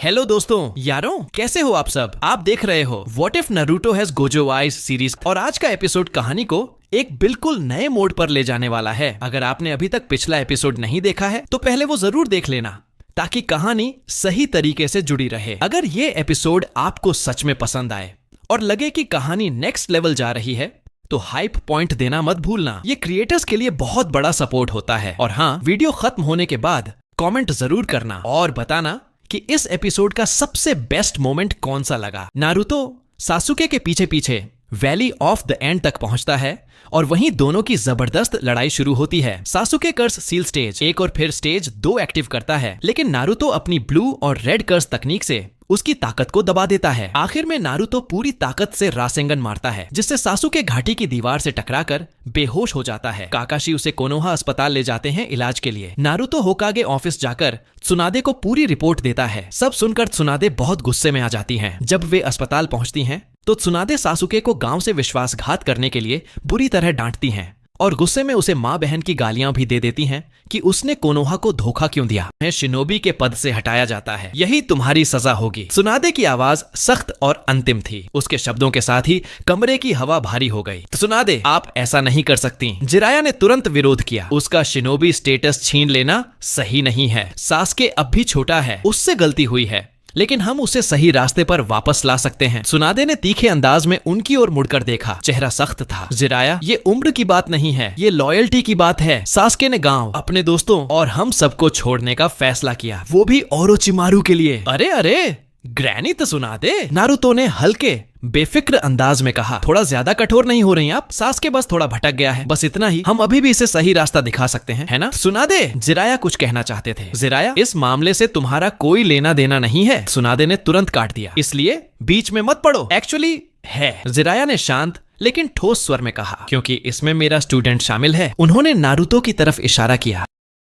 Hello दोस्तों, यारों, कैसे हो आप सब। आप देख रहे हो what if Naruto has Gojo eyes series और आज का एपिसोड कहानी को एक बिल्कुल नए मोड पर ले जाने वाला है। अगर आपने अभी तक पिछला एपिसोड नहीं देखा है तो पहले वो जरूर देख लेना ताकि कहानी सही तरीके से जुड़ी रहे। अगर ये एपिसोड आपको सच में पसंद आए और लगे कि कहानी नेक्स्ट लेवल जा रही है तो हाइप पॉइंट देना मत भूलना। ये क्रिएटर्स के लिए बहुत बड़ा सपोर्ट होता है। और हाँ, वीडियो खत्म होने के बाद कमेंट जरूर करना और बताना कि इस एपिसोड का सबसे बेस्ट मोमेंट कौन सा लगा। नारुतो सासुके के पीछे पीछे वैली ऑफ द एंड तक पहुंचता है और वहीं दोनों की जबरदस्त लड़ाई शुरू होती है। सासुके कर्स सील स्टेज एक और फिर स्टेज 2 एक्टिव करता है, लेकिन नारुतो अपनी ब्लू और रेड कर्स तकनीक से उसकी ताकत को दबा देता है। आखिर में नारुतो पूरी ताकत से रासेंगन मारता है जिससे सासुके घाटी की दीवार से टकराकर बेहोश हो जाता है। काकाशी उसे कोनोहा अस्पताल ले जाते हैं इलाज के लिए। नारुतो होकागे ऑफिस जाकर त्सुनादे को पूरी रिपोर्ट देता है। सब सुनकर त्सुनादे बहुत गुस्से में आ जाती हैं। जब वे अस्पताल पहुंचती हैं तो त्सुनादे सासुके को गांव से विश्वासघात करने के लिए बुरी तरह डांटती हैं और गुस्से में उसे माँ बहन की गालियां भी दे देती हैं कि उसने कोनोहा को धोखा क्यों दिया। मैं शिनोबी के पद से हटाया जाता है, यही तुम्हारी सजा होगी। त्सुनादे की आवाज सख्त और अंतिम थी। उसके शब्दों के साथ ही कमरे की हवा भारी हो गई। त्सुनादे, आप ऐसा नहीं कर सकती। जिराया ने तुरंत विरोध किया। उसका शिनोबी स्टेटस छीन लेना सही नहीं है। सासुके अब भी छोटा है, उससे गलती हुई है, लेकिन हम उसे सही रास्ते पर वापस ला सकते हैं। त्सुनादे ने तीखे अंदाज में उनकी ओर मुड़कर देखा। चेहरा सख्त था। जिराया, ये उम्र की बात नहीं है, ये लॉयल्टी की बात है। सासुके ने गांव, अपने दोस्तों और हम सबको छोड़ने का फैसला किया, वो भी ओरोचिमारू के लिए। अरे अरे, ग्रैनी त्सुनादे, नारुतो ने हल्के बेफिक्र अंदाज में कहा। थोड़ा ज्यादा कठोर नहीं हो रही आप? सासुके बस थोड़ा भटक गया है, बस इतना ही। हम अभी भी इसे त्सुनादे रास्ता दिखा सकते हैं, है ना? त्सुनादे, जिराया कुछ कहना चाहते थे। जिराया, इस मामले से तुम्हारा कोई लेना देना नहीं है। त्सुनादे ने तुरंत काट दिया। इसलिए बीच में मत पड़ो। एक्चुअली है, जिराया ने शांत लेकिन ठोस स्वर में कहा, क्योंकि इसमें मेरा स्टूडेंट शामिल है। उन्होंने नारुतो की तरफ इशारा किया।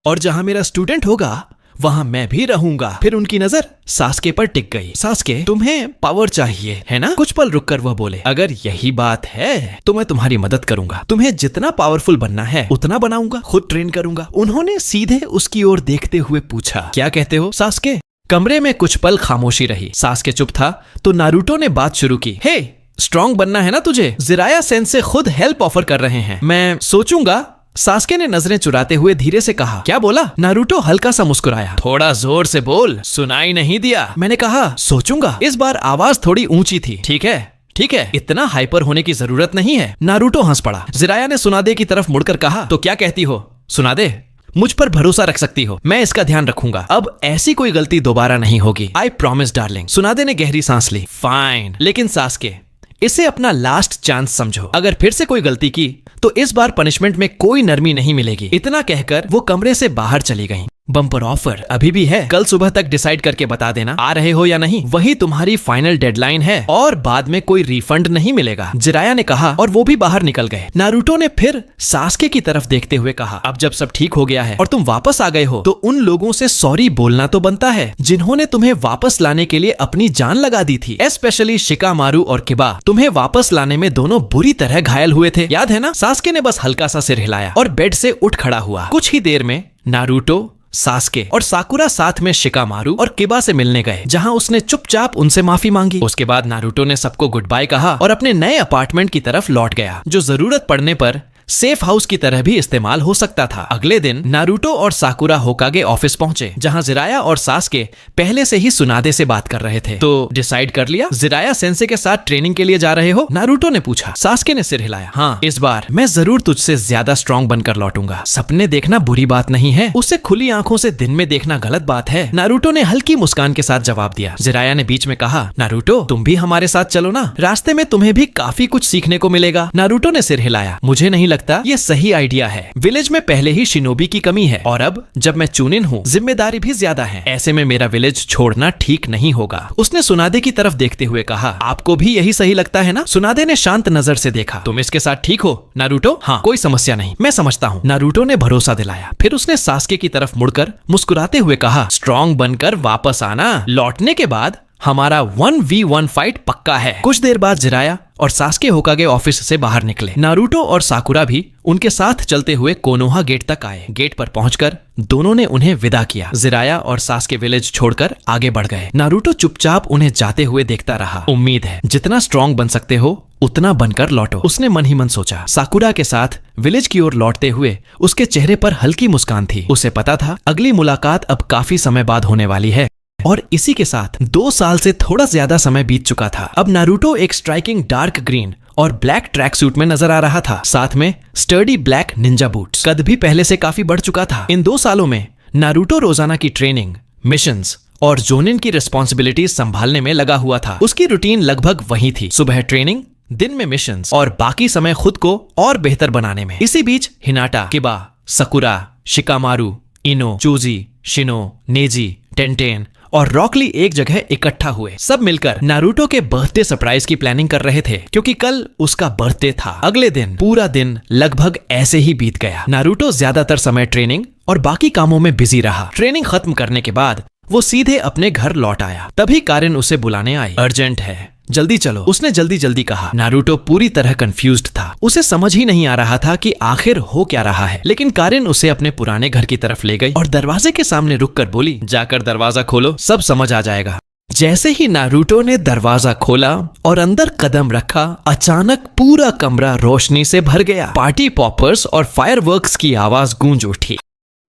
और जहां मेरा स्टूडेंट होगा वहां मैं भी रहूंगा। फिर उनकी नजर सासुके पर टिक गई। सासुके, तुम्हें पावर चाहिए, है ना? कुछ पल रुककर वह बोले, अगर यही बात है तो मैं तुम्हारी मदद करूंगा। तुम्हें जितना पावरफुल बनना है उतना बनाऊंगा, खुद ट्रेन करूंगा। उन्होंने सीधे उसकी ओर देखते हुए पूछा, क्या कहते हो सासुके? कमरे में कुछ पल खामोशी रही। सासुके चुप था तो नारुतो ने बात शुरू की। हे, स्ट्रांग बनना है ना तुझे? जिराया सेंसे खुद हेल्प ऑफर कर रहे हैं। मैं सोचूंगा। सासुके ने नजरें चुराते हुए धीरे से कहा। क्या बोला? नारुतो हल्का सा मुस्कुराया। थोड़ा जोर से बोल, सुनाई नहीं दिया। मैंने कहा सोचूंगा। इस बार आवाज थोड़ी ऊंची थी। ठीक है, इतना हाइपर होने की जरूरत नहीं है। नारुतो हंस पड़ा। जिराया ने त्सुनादे की तरफ मुड़कर कहा, तो क्या कहती हो त्सुनादे? मुझ पर भरोसा रख सकती हो, मैं इसका ध्यान रखूंगा। अब ऐसी कोई गलती दोबारा नहीं होगी। I promise darling. त्सुनादे ने गहरी सांस ली। फाइन, लेकिन सासुके, इसे अपना लास्ट चांस समझो। अगर फिर से कोई गलती की तो इस बार पनिशमेंट में कोई नरमी नहीं मिलेगी। इतना कहकर वो कमरे से बाहर चली गईं। बम्पर ऑफर अभी भी है, कल सुबह तक डिसाइड करके बता देना आ रहे हो या नहीं। वही तुम्हारी फाइनल डेडलाइन है और बाद में कोई रिफंड नहीं मिलेगा, जिराया ने कहा और वो भी बाहर निकल गए। नारुतो ने फिर सासुके की तरफ देखते हुए कहा, अब जब सब ठीक हो गया है और तुम वापस आ गए हो तो उन लोगों से सॉरी बोलना तो बनता है जिन्होंने तुम्हें वापस लाने के लिए अपनी जान लगा दी थी। स्पेशली शिकामारू और किबा तुम्हें वापस लाने में दोनों बुरी तरह घायल हुए थे, याद है ना? सासुके ने बस हल्का सा सिर हिलाया और बेड से उठ खड़ा हुआ। कुछ ही देर में नारुतो, सासुके और साकुरा साथ में शिकामारू और किबा से मिलने गए, जहां उसने चुपचाप उनसे माफी मांगी। उसके बाद नारुतो ने सबको गुड बाय कहा और अपने नए अपार्टमेंट की तरफ लौट गया, जो जरूरत पड़ने पर सेफ हाउस की तरह भी इस्तेमाल हो सकता था। अगले दिन नारुतो और साकुरा होकागे ऑफिस पहुंचे, जहां जिराया और सासुके पहले से ही त्सुनादे से बात कर रहे थे। तो डिसाइड कर लिया जिराया सेंसे के साथ ट्रेनिंग के लिए जा रहे हो? नारुतो ने पूछा। सासुके ने सिर हिलाया। हाँ, इस बार मैं जरूर तुझसे ज्यादा स्ट्रांग बनकर लौटूंगा। सपने देखना बुरी बात नहीं है, उसे खुली आंखों से दिन में देखना गलत बात है। नारुतो ने हल्की मुस्कान के साथ जवाब दिया। जिराया ने बीच में कहा, नारुतो तुम भी हमारे साथ चलो ना, रास्ते में तुम्हें भी काफी कुछ सीखने को मिलेगा। नारुतो ने सिर हिलाया। मुझे नहीं लगता ये सही आइडिया है। विलेज में पहले ही शिनोबी की कमी है और अब जब मैं चुनिन हूँ जिम्मेदारी भी ज्यादा है। ऐसे में मेरा विलेज छोड़ना ठीक नहीं होगा। उसने त्सुनादे की तरफ देखते हुए कहा, आपको भी यही सही लगता है ना? त्सुनादे ने शांत नजर से देखा। तुम इसके साथ ठीक हो नारुतो? हाँ, कोई समस्या नहीं, मैं समझता हूँ। नारुतो ने भरोसा दिलाया। फिर उसने सासुके की तरफ मुड़कर मुस्कुराते हुए कहा, स्ट्रॉन्ग बनकर वापस आना। लौटने के बाद हमारा 1v1 फाइट पक्का है। कुछ देर बाद जिराया और सास्के होकागे ऑफिस से बाहर निकले। नारुतो और साकुरा भी उनके साथ चलते हुए कोनोहा गेट तक आए। गेट पर पहुंचकर दोनों ने उन्हें विदा किया। जिराया और सास्के विलेज छोड़कर आगे बढ़ गए। नारुतो चुपचाप उन्हें जाते हुए देखता रहा। उम्मीद है जितना स्ट्रांग बन सकते हो उतना बनकर लौटो, उसने मन ही मन सोचा। साकुरा के साथ विलेज की ओर लौटते हुए उसके चेहरे पर हल्की मुस्कान थी। उसे पता था अगली मुलाकात अब काफी समय बाद होने वाली है और इसी के साथ 2 साल से थोड़ा ज्यादा समय बीत चुका था। अब नारुतो एक स्ट्राइकिंग डार्क ग्रीन और ब्लैक ट्रैक सूट में नजर आ रहा था, साथ में स्टर्डी ब्लैक निंजा बूट्स। कद भी पहले से काफी बढ़ चुका था। इन 2 सालों में नारुतो रोजाना की ट्रेनिंग, मिशंस और जोनिन की रिस्पॉन्सिबिलिटीज संभालने में लगा हुआ था। उसकी रूटीन लगभग वही थी, सुबह ट्रेनिंग, दिन में मिशंस और बाकी समय खुद को और बेहतर बनाने में। इसी बीच Hinata, किबा, sakura, Shikamaru, Ino, Choji, Shino, Neji, टेंटेन और रॉकली एक जगह इकट्ठा हुए। सब मिलकर नारुतो के बर्थडे सरप्राइज की प्लानिंग कर रहे थे, क्योंकि कल उसका बर्थडे था। अगले दिन पूरा दिन लगभग ऐसे ही बीत गया। नारुतो ज्यादातर समय ट्रेनिंग और बाकी कामों में बिजी रहा। ट्रेनिंग खत्म करने के बाद वो सीधे अपने घर लौट आया। तभी कारिन उसे बुलाने आई। अर्जेंट है, जल्दी चलो, उसने जल्दी जल्दी कहा। नारुतो पूरी तरह कंफ्यूज्ड था। उसे समझ ही नहीं आ रहा था कि आखिर हो क्या रहा है। लेकिन कारिन उसे अपने पुराने घर की तरफ ले गई और दरवाजे के सामने रुककर बोली, जाकर दरवाजा खोलो, सब समझ आ जाएगा। जैसे ही नारुतो ने दरवाजा खोला और अंदर कदम रखा, अचानक पूरा कमरा रोशनी से भर गया। पार्टी पॉपर्स और फायरवर्क्स की आवाज गूंज उठी।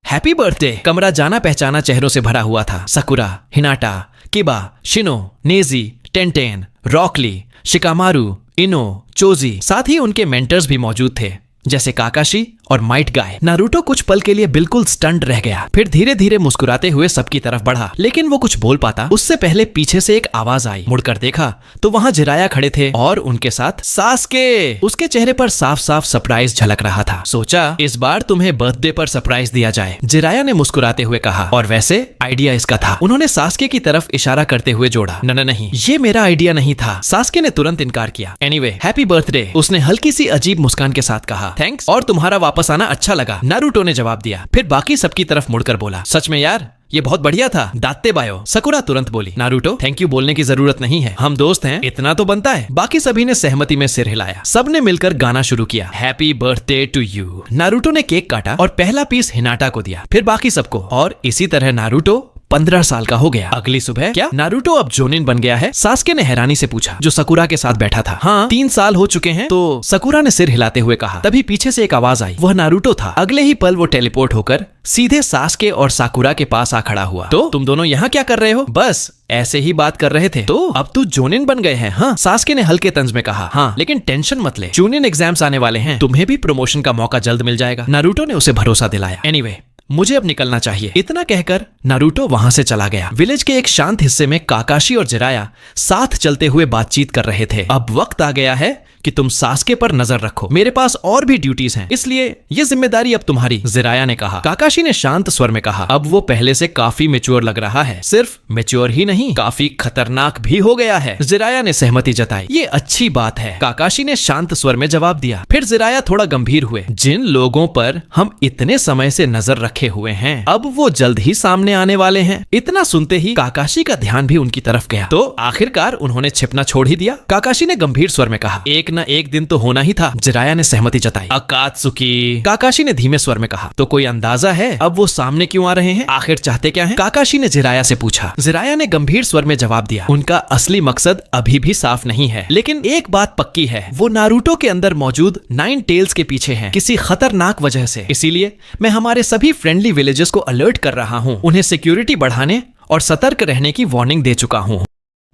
Happy birthday! कमरा जाना पहचाना चेहरों से भरा हुआ था। Sakura, Hinata, Kiba, Shino, Neji, Tenten, Rock Lee, Shikamaru, Ino, Choji, साथ ही उनके मेंटर्स भी मौजूद थे, जैसे काकाशी और माइट गाय। नारुतो कुछ पल के लिए बिल्कुल स्टंट रह गया, फिर धीरे धीरे मुस्कुराते हुए सबकी तरफ बढ़ा। लेकिन वो कुछ बोल पाता उससे पहले पीछे से एक आवाज आई। मुड़कर देखा तो वहां जिराया खड़े थे और उनके साथ सास्के। उसके चेहरे पर साफ साफ सरप्राइज झलक रहा था। सोचा इस बार तुम्हें बर्थडे पर सरप्राइज दिया जाए, जिराया ने मुस्कुराते हुए कहा। और वैसे आइडिया इसका था। उन्होंने सास्के की तरफ इशारा करते हुए जोड़ा, नहीं, ये मेरा आइडिया नहीं था। सास्के ने तुरंत इनकार किया। एनीवे, हैप्पी बर्थडे, उसने हल्की सी अजीब मुस्कान के साथ कहा। थैंक्स, और तुम्हारा वापस आना अच्छा लगा, नारुतो ने जवाब दिया। फिर बाकी सबकी तरफ मुड़कर बोला, सच में यार ये बहुत बढ़िया था, दात्ते बायो। सकुरा तुरंत बोली, नारुतो थैंक यू बोलने की जरूरत नहीं है, हम दोस्त हैं, इतना तो बनता है। बाकी सभी ने सहमति में सिर हिलाया। सबने मिलकर गाना शुरू किया, happy birthday to you. Naruto ने केक काटा और पहला पीस हिनाटा को दिया, फिर बाकी सबको, और इसी तरह नारुतो 15 साल का हो गया। अगली सुबह, क्या नारुतो अब जोनिन बन गया है? सास्के ने हैरानी से पूछा, जो सकुरा के साथ बैठा था। हाँ, 3 साल हो चुके हैं, तो सकुरा ने सिर हिलाते हुए कहा। तभी पीछे से एक आवाज आई, वह नारुतो था। अगले ही पल वो टेलीपोर्ट होकर सीधे सास्के और साकुरा के पास आ खड़ा हुआ। तो तुम दोनों यहाँ क्या कर रहे हो? बस ऐसे ही बात कर रहे थे। तो अब तू जोनिन बन गए हैं? हाँ, सास्के ने हल्के तंज में कहा। हाँ, लेकिन टेंशन मत ले, जूनियर एग्जाम्स आने वाले हैं, तुम्हें भी प्रमोशन का मौका जल्द मिल जाएगा, नारुतो ने उसे भरोसा दिलाया। एनीवे, मुझे अब निकलना चाहिए। इतना कहकर नारुतो वहां से चला गया। विलेज के एक शांत हिस्से में काकाशी और जिराया साथ चलते हुए बातचीत कर रहे थे। अब वक्त आ गया है कि तुम सास्के पर नजर रखो, मेरे पास और भी ड्यूटीज हैं, इसलिए ये जिम्मेदारी अब तुम्हारी, जिराया ने कहा। काकाशी ने शांत स्वर में कहा। अब वो पहले से काफी मैच्योर लग रहा है, सिर्फ मैच्योर ही नहीं, काफी खतरनाक भी हो गया है। जिराया ने सहमति जताई। ये अच्छी बात है, काकाशी ने शांत स्वर में जवाब दिया। फिर जिराया थोड़ा गंभीर हुए। जिन लोगों पर हम इतने समय से नजर रखे हुए हैं, अब वो जल्द ही सामने आने वाले हैं। इतना सुनते ही काकाशी का ध्यान भी उनकी तरफ गया। तो आखिरकार उन्होंने छिपना छोड़ ही दिया, काकाशी ने गंभीर स्वर में कहा। एक न एक दिन तो होना ही था, जिराया ने सहमति जताई। अकात्सुकी, काकाशी ने धीमे स्वर में कहा। तो कोई अंदाजा है अब वो सामने क्यों आ रहे हैं? आखिर चाहते क्या हैं? काकाशी ने जिराया से पूछा। जिराया ने गंभीर स्वर में जवाब दिया। उनका असली मकसद अभी भी साफ नहीं है, लेकिन एक बात पक्की है, वो नारुतो के अंदर मौजूद 9 टेल्स के पीछे हैं, किसी खतरनाक वजह से। इसीलिए मैं हमारे सभी फ्रेंडली विलेजेस को अलर्ट कर रहा हूँ, उन्हें सिक्योरिटी बढ़ाने और सतर्क रहने की वार्निंग दे चुका हूँ।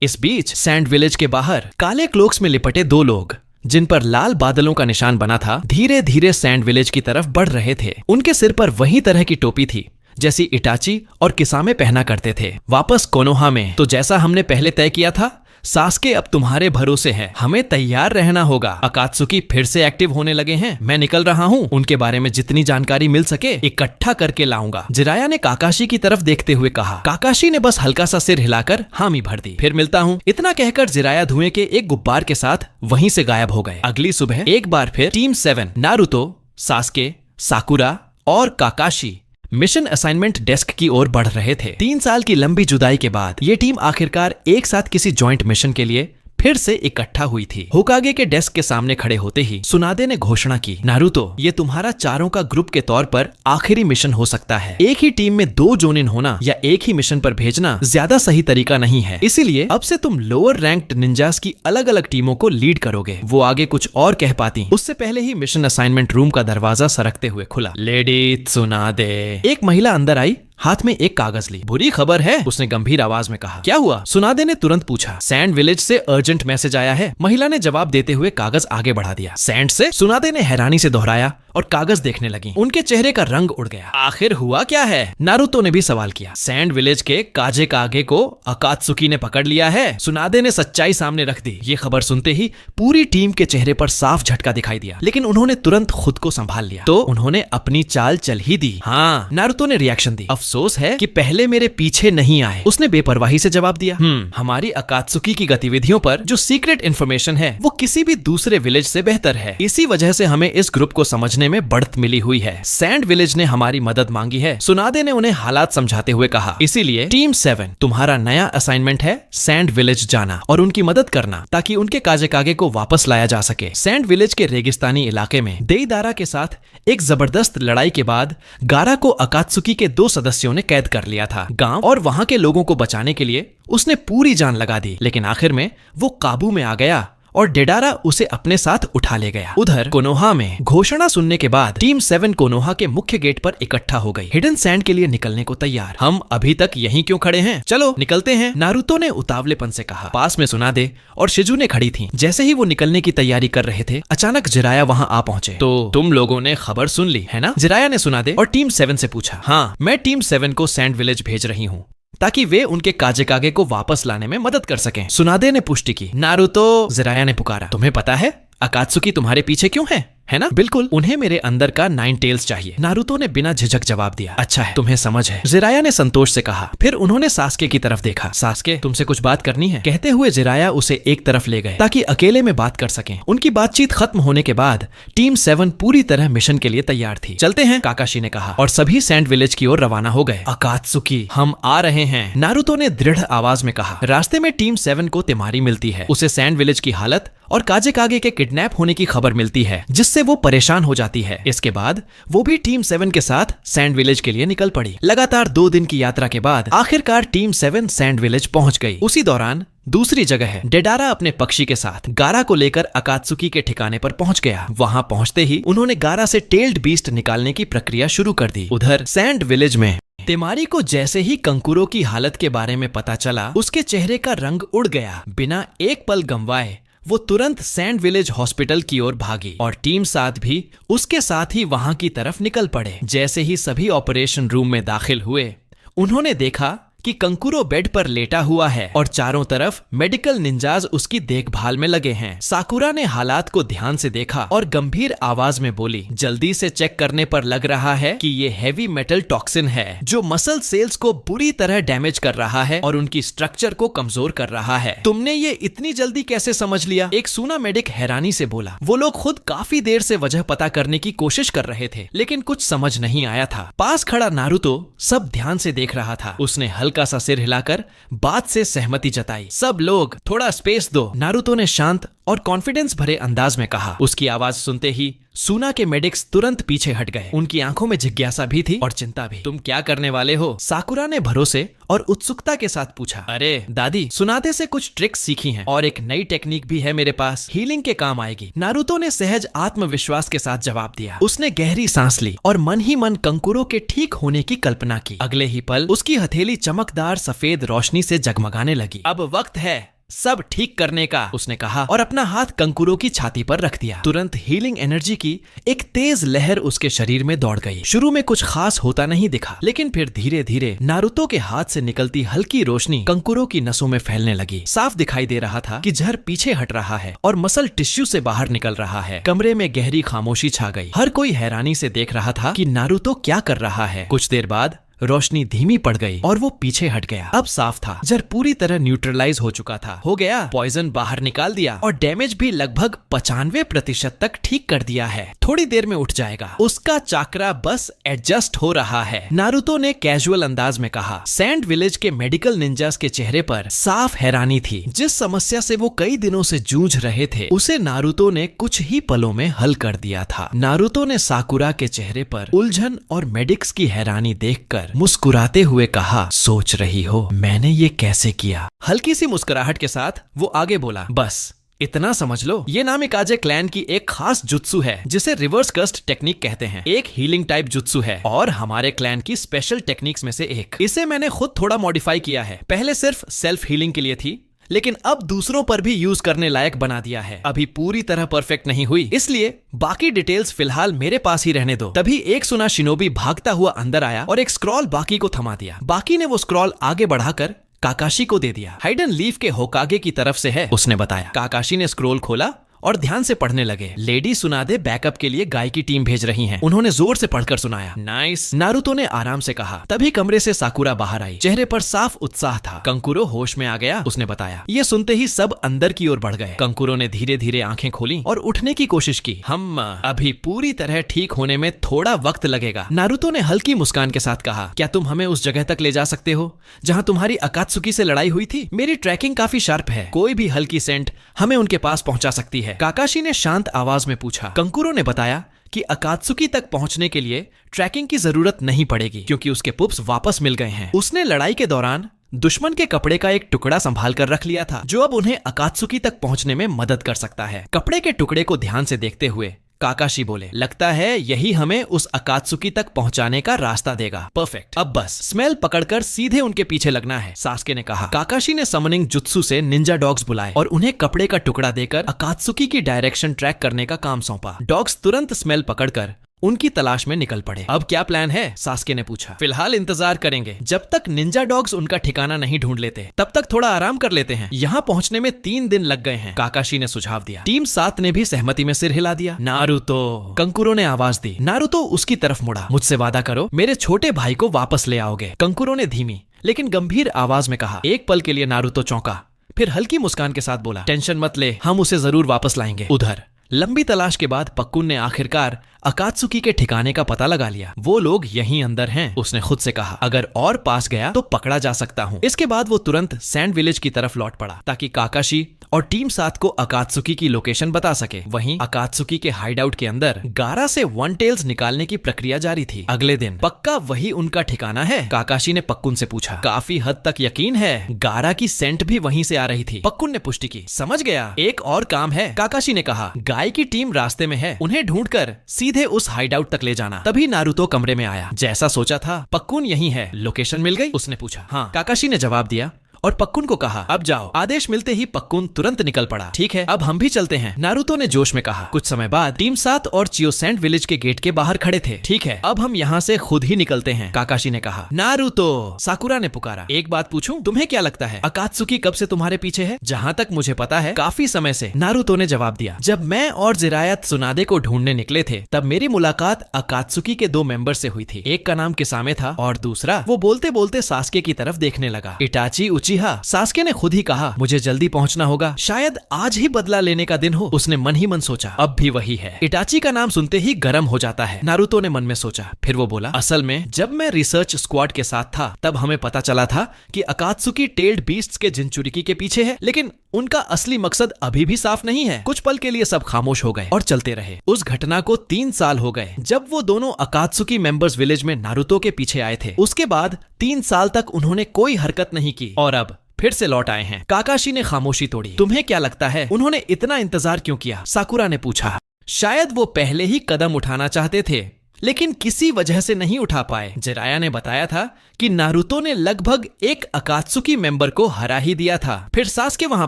इस बीच सैंड विलेज के बाहर काले क्लोक्स में लिपटे 2 लोग, जिन पर लाल बादलों का निशान बना था, धीरे धीरे सैंड विलेज की तरफ बढ़ रहे थे। उनके सिर पर वही तरह की टोपी थी जैसी इटाची और किसामे पहना करते थे। वापस कोनोहा में तो जैसा हमने पहले तय किया था, सास्के अब तुम्हारे भरोसे है, हमें तैयार रहना होगा। अकात्सुकी फिर से एक्टिव होने लगे हैं, मैं निकल रहा हूँ, उनके बारे में जितनी जानकारी मिल सके इकट्ठा करके लाऊंगा, जिराया ने काकाशी की तरफ देखते हुए कहा। काकाशी ने बस हल्का सा सिर हिलाकर हामी भर दी। फिर मिलता हूँ, इतना कहकर जिराया धुएं के एक गुब्बार के साथ वहीं से गायब हो गए। अगली सुबह एक बार फिर टीम 7 नारुतो, सास्के, साकुरा और काकाशी मिशन असाइनमेंट डेस्क की ओर बढ़ रहे थे। 3 साल की लंबी जुदाई के बाद ये टीम आखिरकार एक साथ किसी जॉइंट मिशन के लिए फिर से इकट्ठा हुई थी। होकागे के डेस्क के सामने खड़े होते ही सुनादे ने घोषणा की, नारुतो, ये तुम्हारा चारों का ग्रुप के तौर पर आखिरी मिशन हो सकता है। एक ही टीम में 2 जोनिन होना या एक ही मिशन पर भेजना ज्यादा सही तरीका नहीं है। इसीलिए अब से तुम लोअर रैंक्ड निंजास की अलग अलग टीमों को लीड करोगे। वो आगे कुछ और कह पाती, उससे पहले ही मिशन असाइनमेंट रूम का दरवाजा सरकते हुए खुला। लेडी सुनादे, एक महिला अंदर आई, हाथ में एक कागज ली। बुरी खबर है, उसने गंभीर आवाज में कहा। क्या हुआ? सुनादे ने तुरंत पूछा। सैंड विलेज से अर्जेंट मैसेज आया है, महिला ने जवाब देते हुए कागज आगे बढ़ा दिया। सैंड से? सुनादे ने हैरानी से दोहराया और कागज देखने लगी। उनके चेहरे का रंग उड़ गया। आखिर हुआ क्या है? नारुतो ने भी सवाल किया। सैंड विलेज के काजे कागे को अकात्सुकी ने पकड़ लिया है, सुनादे ने सच्चाई सामने रख दी। ये खबर सुनते ही पूरी टीम के चेहरे पर साफ झटका दिखाई दिया, लेकिन उन्होंने तुरंत खुद को संभाल लिया। तो उन्होंने अपनी चाल चल ही दी। हाँ, नारुतो ने रिएक्शन दी। अफसोस है कि पहले मेरे पीछे नहीं आए, उसने बेपरवाही से जवाब दिया। हमारी अकात्सुकी की गतिविधियों पर जो सीक्रेट इंफॉर्मेशन है वो किसी भी दूसरे विलेज से बेहतर है। इसी वजह से हमें इस ग्रुप को समझने में बढ़त मिली हुई है। सैंड विलेज ने हमारी मदद मांगी है, सुनादे ने उन्हें हालात समझाते हुए कहा। इसीलिए टीम 7, तुम्हारा नया असाइनमेंट है सैंड विलेज जाना और उनकी मदद करना ताकि उनके काजे-कागे को वापस लाया जा सके। सैंड विलेज के रेगिस्तानी इलाके में देईदारा के साथ एक जबरदस्त लड़ाई के बाद गारा को अकात्सुकी के 2 सदस्यों ने कैद कर लिया था। गांव और वहां के लोगों को बचाने के लिए उसने पूरी जान लगा दी, लेकिन आखिर में वो काबू में आ गया और डेडारा उसे अपने साथ उठा ले गया। उधर कोनोहा में घोषणा सुनने के बाद टीम 7 कोनोहा के मुख्य गेट पर इकट्ठा हो गई, हिडन सैंड के लिए निकलने को तैयार। हम अभी तक यहीं क्यों खड़े हैं? चलो निकलते हैं, नारुतो ने उतावलेपन से कहा। पास में सुनादे और शिजुने खड़ी थीं। जैसे ही वो निकलने की तैयारी कर रहे थे, अचानक जिराया वहां आ पहुंचे। तो तुम लोगों ने खबर सुन ली है ना? जिराया ने सुनादे और टीम 7 से पूछा। हाँ, मैं टीम 7 को सैंड विलेज भेज रही हूँ ताकि वे उनके काजे-कागे को वापस लाने में मदद कर सकें। सुनादे ने पुष्टि की। नारुतो, जिराया ने पुकारा, तुम्हें पता है अकात्सुकी तुम्हारे पीछे क्यों है ना? बिल्कुल, उन्हें मेरे अंदर का 9 टेल्स चाहिए। नारुतो ने बिना झिझक जवाब दिया। अच्छा है, तुम्हें समझ है, जिराया ने संतोष से कहा। फिर उन्होंने सास्के की तरफ देखा। सास्के, तुमसे कुछ बात करनी है, कहते हुए जिराया उसे एक तरफ ले गए ताकि अकेले में बात कर सकें। उनकी बातचीत खत्म होने के बाद टीम 7 पूरी तरह मिशन के लिए तैयार थी। चलते हैं, काकाशी ने कहा और सभी सैंड विलेज की ओर रवाना हो गए। अकात्सुकी, हम आ रहे हैं, नारुतो ने दृढ़ आवाज में कहा। रास्ते में टीम 7 को तिमारी मिलती है। उसे सैंड विलेज की हालत और काजे-कागे के किडनैप होने की खबर मिलती है, जिससे वो परेशान हो जाती है। इसके बाद वो भी टीम 7 के साथ सैंड विलेज के लिए निकल पड़ी। लगातार 2 दिन की यात्रा के बाद आखिरकार टीम 7 सैंड विलेज पहुंच गई। उसी दौरान दूसरी जगह है, डेडारा अपने पक्षी के साथ गारा को लेकर अकात्सुकी के ठिकाने पर पहुंच गया। वहां पहुंचते ही उन्होंने गारा से टेल्ड बीस्ट निकालने की प्रक्रिया शुरू कर दी। उधर सैंड विलेज में तिमारी को जैसे ही कंकुरों की हालत के बारे में पता चला, उसके चेहरे का रंग उड़ गया। बिना एक पल गंवाए वो तुरंत सैंड विलेज हॉस्पिटल की ओर भागी और टीम 7 भी उसके साथ ही वहां की तरफ निकल पड़े। जैसे ही सभी ऑपरेशन रूम में दाखिल हुए, उन्होंने देखा कि कंकुरो बेड पर लेटा हुआ है और चारों तरफ मेडिकल निंजाज उसकी देखभाल में लगे हैं। साकुरा ने हालात को ध्यान से देखा और गंभीर आवाज में बोली, जल्दी से चेक करने पर लग रहा है कि ये हैवी मेटल टॉक्सिन है जो मसल सेल्स को बुरी तरह डैमेज कर रहा है और उनकी स्ट्रक्चर को कमजोर कर रहा है। तुमने ये इतनी जल्दी कैसे समझ लिया? एक सूना मेडिक हैरानी से बोला। वो लोग खुद काफी देर से वजह पता करने की कोशिश कर रहे थे, लेकिन कुछ समझ नहीं आया था। पास खड़ा नारुतो सब ध्यान से देख रहा था। उसने हल्का सा सिर हिलाकर बात से सहमति जताई। सब लोग थोड़ा स्पेस दो, नारुतो ने शांत और कॉन्फिडेंस भरे अंदाज में कहा। उसकी आवाज सुनते ही सूना के मेडिक्स तुरंत पीछे हट गए। उनकी आंखों में जिज्ञासा भी थी और चिंता भी। तुम क्या करने वाले हो? साकुरा ने भरोसे और उत्सुकता के साथ पूछा। अरे दादी, सुनादे से कुछ ट्रिक्स सीखी हैं और एक नई टेक्निक भी है मेरे पास, हीलिंग के काम आएगी, नारुतो ने सहज आत्मविश्वास के साथ जवाब दिया। उसने गहरी सांस ली और मन ही मन कंकुरो के ठीक होने की कल्पना की। अगले ही पल उसकी हथेली चमकदार सफेद रोशनी से जगमगाने लगी। अब वक्त है सब ठीक करने का, उसने कहा और अपना हाथ कंकुरो की छाती पर रख दिया। तुरंत हीलिंग एनर्जी की एक तेज लहर उसके शरीर में दौड़ गई। शुरू में कुछ खास होता नहीं दिखा, लेकिन फिर धीरे धीरे नारुतो के हाथ से निकलती हल्की रोशनी कंकुरो की नसों में फैलने लगी। साफ दिखाई दे रहा था कि जहर पीछे हट रहा है और मसल टिश्यू से बाहर निकल रहा है। कमरे में गहरी खामोशी छा गई। हर कोई हैरानी से देख रहा था कि नारुतो क्या कर रहा है। कुछ देर बाद रोशनी धीमी पड़ गई और वो पीछे हट गया। अब साफ था, जर पूरी तरह न्यूट्रलाइज हो चुका था। हो गया, पॉइजन बाहर निकाल दिया और डैमेज भी लगभग 95% तक ठीक कर दिया है। थोड़ी देर में उठ जाएगा, उसका चाकरा बस एडजस्ट हो रहा है, नारुतो ने कैजुअल अंदाज में कहा। सैंड विलेज के मेडिकल निंजास के चेहरे पर साफ हैरानी थी। जिस समस्या से वो कई दिनों से जूझ रहे थे, उसे नारुतो ने कुछ ही पलों में हल कर दिया था। नारुतो ने साकुरा के चेहरे पर उलझन और मेडिक्स की हैरानी देखकर मुस्कुराते हुए कहा, सोच रही हो मैंने ये कैसे किया? हल्की सी मुस्कुराहट के साथ वो आगे बोला, बस इतना समझ लो, ये नामिकाजे क्लैन की एक खास जुत्सु है जिसे रिवर्स कर्स्ट टेक्निक कहते हैं। एक हीलिंग टाइप जुत्सु है और हमारे क्लैन की स्पेशल टेक्निक्स में से एक। इसे मैंने खुद थोड़ा मॉडिफाई किया है। पहले सिर्फ सेल्फ हीलिंग के लिए थी, लेकिन अब दूसरों पर भी यूज करने लायक बना दिया है। अभी पूरी तरह परफेक्ट नहीं हुई, इसलिए बाकी डिटेल्स फिलहाल मेरे पास ही रहने दो। तभी एक सुना शिनोबी भागता हुआ अंदर आया और एक स्क्रॉल बाकी को थमा दिया। बाकी ने वो स्क्रॉल आगे बढ़ाकर काकाशी को दे दिया। हाइडन लीफ के होकागे की तरफ से है, उसने बताया। काकाशी ने स्क्रॉल खोला और ध्यान से पढ़ने लगे। लेडी सुनादे बैकअप के लिए गाय की टीम भेज रही हैं। उन्होंने जोर से पढ़कर सुनाया। नाइस, नारुतो ने आराम से कहा। तभी कमरे से साकुरा बाहर आई, चेहरे पर साफ उत्साह था। कंकुरो होश में आ गया, उसने बताया। ये सुनते ही सब अंदर की ओर बढ़ गए। कंकुरो ने धीरे धीरे आंखें खोली और उठने की कोशिश की। हम अभी पूरी तरह ठीक होने में थोड़ा वक्त लगेगा, नारुतो ने हल्की मुस्कान के साथ कहा। क्या तुम हमें उस जगह तक ले जा सकते हो जहाँ तुम्हारी अकात्सुकी से लड़ाई हुई थी? मेरी ट्रैकिंग काफी शार्प है, कोई भी हल्की सेंट हमें उनके पास पहुंचा सकती है, काकाशी ने शांत आवाज में पूछा। कंकुरो ने बताया कि अकात्सुकी तक पहुंचने के लिए ट्रैकिंग की जरूरत नहीं पड़ेगी क्योंकि उसके पुप्स वापस मिल गए हैं। उसने लड़ाई के दौरान दुश्मन के कपड़े का एक टुकड़ा संभाल कर रख लिया था जो अब उन्हें अकात्सुकी तक पहुंचने में मदद कर सकता है। कपड़े के टुकड़े को ध्यान से देखते हुए काकाशी बोले, लगता है यही हमें उस अकात्सुकी तक पहुंचाने का रास्ता देगा। परफेक्ट, अब बस स्मेल पकड़कर सीधे उनके पीछे लगना है, सास्के ने कहा। काकाशी ने समनिंग जुत्सु से निंजा डॉग्स बुलाए और उन्हें कपड़े का टुकड़ा देकर अकात्सुकी की डायरेक्शन ट्रैक करने का काम सौंपा। डॉग्स तुरंत स्मेल पकड़कर उनकी तलाश में निकल पड़े। अब क्या प्लान है? सास्के ने पूछा। फिलहाल इंतजार करेंगे जब तक निंजा डॉग्स उनका ठिकाना नहीं ढूंढ लेते, तब तक थोड़ा आराम कर लेते हैं। यहाँ पहुँचने में 3 दिन लग गए हैं, काकाशी ने सुझाव दिया। टीम 7 ने भी सहमति में सिर हिला दिया। नारुतो, कंकुरो ने आवाज दी। नारुतो उसकी तरफ मुड़ा। मुझसे वादा करो मेरे छोटे भाई को वापस ले आओगे, कंकुरो ने धीमी लेकिन गंभीर आवाज में कहा। एक पल के लिए नारुतो चौंका, फिर हल्की मुस्कान के साथ बोला, टेंशन मत ले, हम उसे जरूर वापस लाएंगे। उधर लंबी तलाश के बाद पक्कुन ने आखिरकार अकात्सुकी के ठिकाने का पता लगा लिया। वो लोग यहीं अंदर हैं, उसने खुद से कहा। अगर और पास गया तो पकड़ा जा सकता हूँ। इसके बाद वो तुरंत सैंड विलेज की तरफ लौट पड़ा ताकि काकाशी और टीम 7 को अकात्सुकी की लोकेशन बता सके। वहीं अकात्सुकी के हाइडआउट के अंदर गारा से वन टेल्स निकालने की प्रक्रिया जारी थी। अगले दिन पक्का वही उनका ठिकाना है? काकाशी ने पक्कुन से पूछा। काफी हद तक यकीन है, गारा की सेंट भी वहीं से आ रही थी, पक्कुन ने पुष्टि की। समझ गया, एक और काम है, काकाशी ने कहा। गाय की टीम रास्ते में है, उन्हें ढूंढकर सीधे उस हाइडआउट तक ले जाना। तभी नारुतो कमरे में आया। जैसा सोचा था, पक्कुन यहीं है। लोकेशन मिल गई? उसने पूछा। हाँ, काकाशी ने जवाब दिया और पक्कुन को कहा, अब जाओ। आदेश मिलते ही पक्कुन तुरंत निकल पड़ा। ठीक है, अब हम भी चलते हैं, नारुतो ने जोश में कहा। कुछ समय बाद टीम 7 और चियोसेंट विलेज के गेट के बाहर खड़े थे। ठीक है, अब हम यहाँ से खुद ही निकलते हैं, काकाशी ने कहा। नारुतो, साकुरा ने पुकारा। एक बात पूछूं, तुम्हें क्या लगता है अकात्सुकी कब से तुम्हारे पीछे है? जहाँ तक मुझे पता है, काफी समय से, नारुतो ने जवाब दिया। जब मैं और जिराया त्सुनादे को ढूंढने निकले थे, तब मेरी मुलाकात अकात्सुकी के 2 मेंबर से हुई थी। एक का नाम किसामे था और दूसरा, वो बोलते बोलते सास्के की तरफ देखने लगा, इटाची उचिहा। सास्के ने खुद ही कहा, मुझे जल्दी पहुंचना होगा, शायद आज ही बदला लेने का दिन हो। उसने मन ही मन सोचा, अब भी वही है। इटाची का नाम सुनते ही गर्म हो जाता है, नारुतो ने मन में सोचा। फिर वो बोला, असल में जब मैं रिसर्च स्क्वाड के साथ था, तब हमें पता चला था कि अकात्सुकी टेल्ड बीस्ट्स के जिनचुरिकी के पीछे है, लेकिन उनका असली मकसद अभी भी साफ नहीं है। कुछ पल के लिए सब खामोश हो गए और चलते रहे। उस घटना को 3 साल हो गए जब वो दोनों अकात्सुकी मेंबर्स विलेज में नारुतो के पीछे आए थे। उसके बाद 3 साल तक उन्होंने कोई हरकत नहीं की और अब फिर से लौट आए हैं। काकाशी ने खामोशी तोड़ी। तुम्हें क्या लगता है उन्होंने इतना इंतजार क्यों किया? साकुरा ने पूछा। शायद वो पहले ही कदम उठाना चाहते थे, लेकिन किसी वजह से नहीं उठा पाए। जिराया ने बताया था कि नारुतो ने लगभग एक अकात्सुकी मेंबर को हरा ही दिया था। फिर सास्के वहां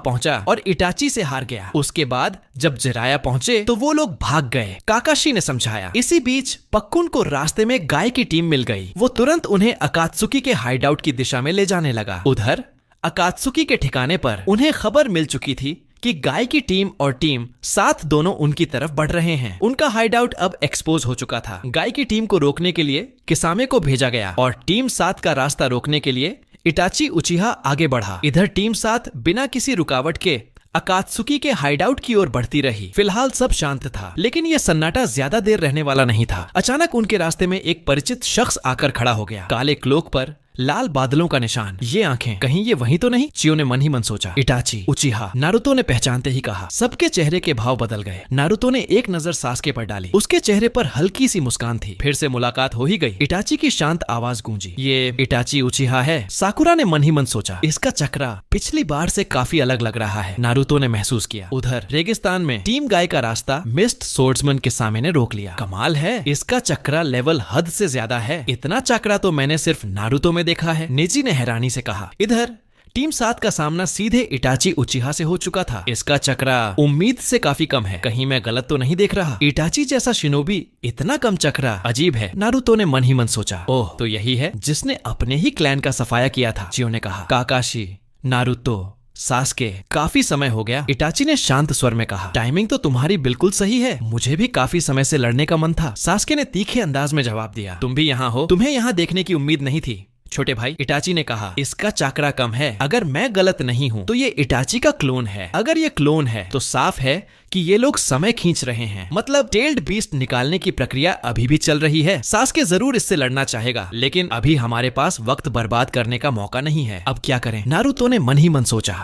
पहुंचा और इटाची से हार गया। उसके बाद जब जिराया पहुंचे तो वो लोग भाग गए, काकाशी ने समझाया। इसी बीच पक्कुन को रास्ते में गाय की टीम मिल गई। वो तुरंत उन्हें अकात्सुकी के हाइडआउट की दिशा में ले जाने लगा। उधर अकात्सुकी के ठिकाने पर उन्हें खबर मिल चुकी थी कि गाय की टीम और टीम साथ दोनों उनकी तरफ बढ़ रहे हैं। उनका हाइडआउट अब एक्सपोज हो चुका था। गाय की टीम को रोकने के लिए किसामे को भेजा गया और टीम 7 का रास्ता रोकने के लिए इटाची उचिहा आगे बढ़ा। इधर टीम 7 बिना किसी रुकावट के अकात्सुकी के हाइडआउट की ओर बढ़ती रही। फिलहाल सब शांत था, लेकिन यह सन्नाटा ज्यादा देर रहने वाला नहीं था। अचानक उनके रास्ते में एक परिचित शख्स आकर खड़ा हो गया। काले क्लोक पर लाल बादलों का निशान, ये आंखें, कहीं ये वही तो नहीं? चियो ने मन ही मन सोचा। इटाची उचिहा, नारुतो ने पहचानते ही कहा। सबके चेहरे के भाव बदल गए। नारुतो ने एक नजर सास्के पर डाली। उसके चेहरे पर हल्की सी मुस्कान थी। फिर से मुलाकात हो ही गई। इटाची की शांत आवाज गूंजी, ये इटाची उचिहा है। साकुरा ने मन ही मन सोचा, इसका चक्रा पिछली बार से काफी अलग लग रहा है। नारुतो ने महसूस किया। उधर रेगिस्तान में टीम गाय का रास्ता मिस्ट सोर्ड्समैन के सामने ने रोक लिया। कमाल है, इसका चक्रा लेवल हद से ज्यादा है। इतना चक्रा तो मैंने सिर्फ नारुतो में देखा है, नेजी ने हैरानी से कहा। इधर टीम 7 का सामना सीधे इटाची उचिहा से हो चुका था। इसका चक्रा उम्मीद से काफी कम है। कहीं मैं गलत तो नहीं देख रहा? इटाची जैसा शिनोबी इतना कम चक्रा, अजीब है। नारुतो ने मन ही मन सोचा। ओह, तो यही है जिसने अपने ही क्लैन का सफाया किया था, चियो ने कहा। काकाशी, नारुतो, सास्के, काफी समय हो गया, इटाची ने शांत स्वर में कहा। टाइमिंग तो तुम्हारी बिल्कुल सही है, मुझे भी काफी समय से लड़ने का मन था, सास्के ने तीखे अंदाज में जवाब दिया। तुम भी यहाँ हो, तुम्हें यहाँ देखने की उम्मीद नहीं थी छोटे भाई, इटाची ने कहा। इसका चक्रा कम है। अगर मैं गलत नहीं हूँ तो ये इटाची का क्लोन है। अगर ये क्लोन है तो साफ है कि ये लोग समय खींच रहे हैं। मतलब टेल्ड बीस्ट निकालने की प्रक्रिया अभी भी चल रही है। सास्के जरूर इससे लड़ना चाहेगा, लेकिन अभी हमारे पास वक्त बर्बाद करने का मौका नहीं है। अब क्या करें? नारुतो ने मन ही मन सोचा।